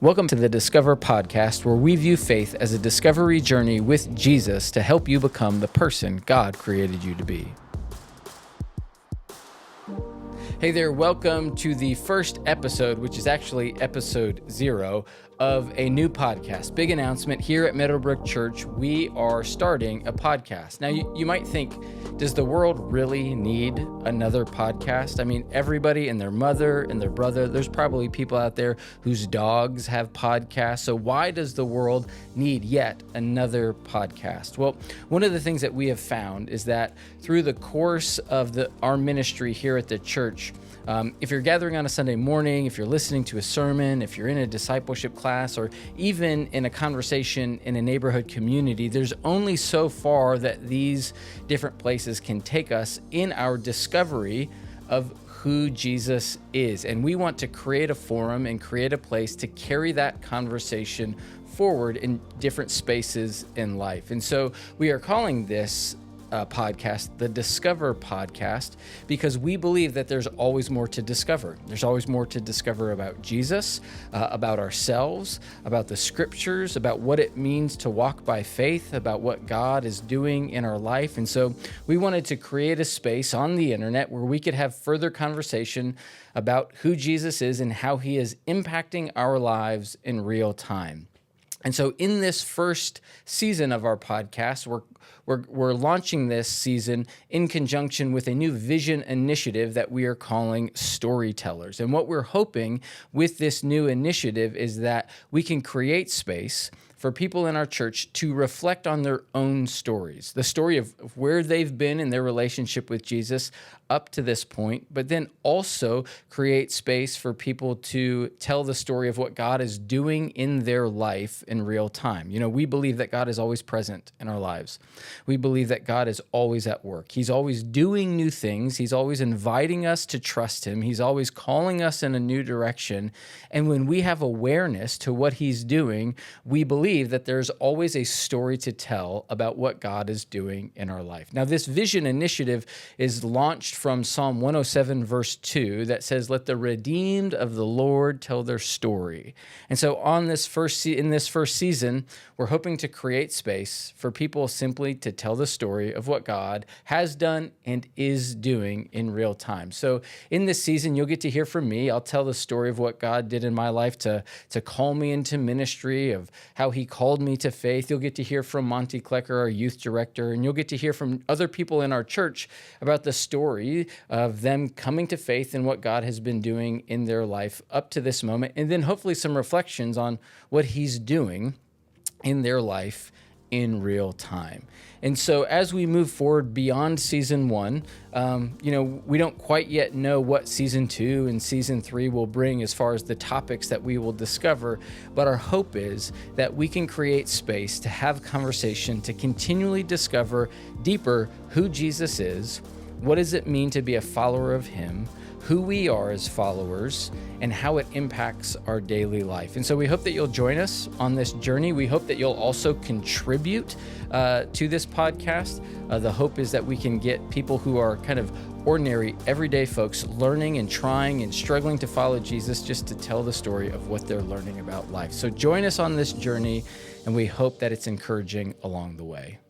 Welcome to the Discover Podcast, where we view faith as a discovery journey with Jesus to help you become the person God created you to be. Hey there, welcome to the first episode, which is actually episode 0 of a new podcast. Big announcement here at Meadowbrook Church. We are starting a podcast. Now, you might think, does the world really need another podcast? I mean, everybody and their mother and their brother, there's probably people out there whose dogs have podcasts. So why does the world need yet another podcast? Well, one of the things that we have found is that through the course of our ministry here at the church, if you're gathering on a Sunday morning, if you're listening to a sermon, if you're in a discipleship class, or even in a conversation in a neighborhood community, there's only so far that these different places can take us in our discovery of who Jesus is. And we want to create a forum and create a place to carry that conversation forward in different spaces in life. And so we are calling this podcast, the Discover Podcast, because we believe that there's always more to discover. There's always more to discover about Jesus, about ourselves, about the scriptures, about what it means to walk by faith, about what God is doing in our life. And so we wanted to create a space on the internet where we could have further conversation about who Jesus is and how he is impacting our lives in real time. And so in this first season of our podcast, we're launching this season in conjunction with a new vision initiative that we are calling Storytellers. And what we're hoping with this new initiative is that we can create space for people in our church to reflect on their own stories, the story of where they've been in their relationship with Jesus up to this point, but then also create space for people to tell the story of what God is doing in their life in real time. You know, we believe that God is always present in our lives. We believe that God is always at work. He's always doing new things. He's always inviting us to trust him. He's always calling us in a new direction. And when we have awareness to what he's doing, we believe that there's always a story to tell about what God is doing in our life. Now, this vision initiative is launched from Psalm 107, verse 2, that says, "Let the redeemed of the Lord tell their story." And so in this first season, we're hoping to create space for people simply to tell the story of what God has done and is doing in real time. So in this season, you'll get to hear from me. I'll tell the story of what God did in my life to call me into ministry, of how he called me to faith. You'll get to hear from Monty Klecker, our youth director, and you'll get to hear from other people in our church about the story of them coming to faith and what God has been doing in their life up to this moment, and then hopefully some reflections on what he's doing in their life in real time. And so as we move forward beyond season 1, we don't quite yet know what season 2 and season 3 will bring as far as the topics that we will discover, but our hope is that we can create space to have conversation, to continually discover deeper who Jesus is, what does it mean to be a follower of him, who we are as followers, and how it impacts our daily life. And so we hope that you'll join us on this journey. We hope that you'll also contribute to this podcast. The hope is that we can get people who are kind of ordinary, everyday folks learning and trying and struggling to follow Jesus, just to tell the story of what they're learning about life. So join us on this journey, and we hope that it's encouraging along the way.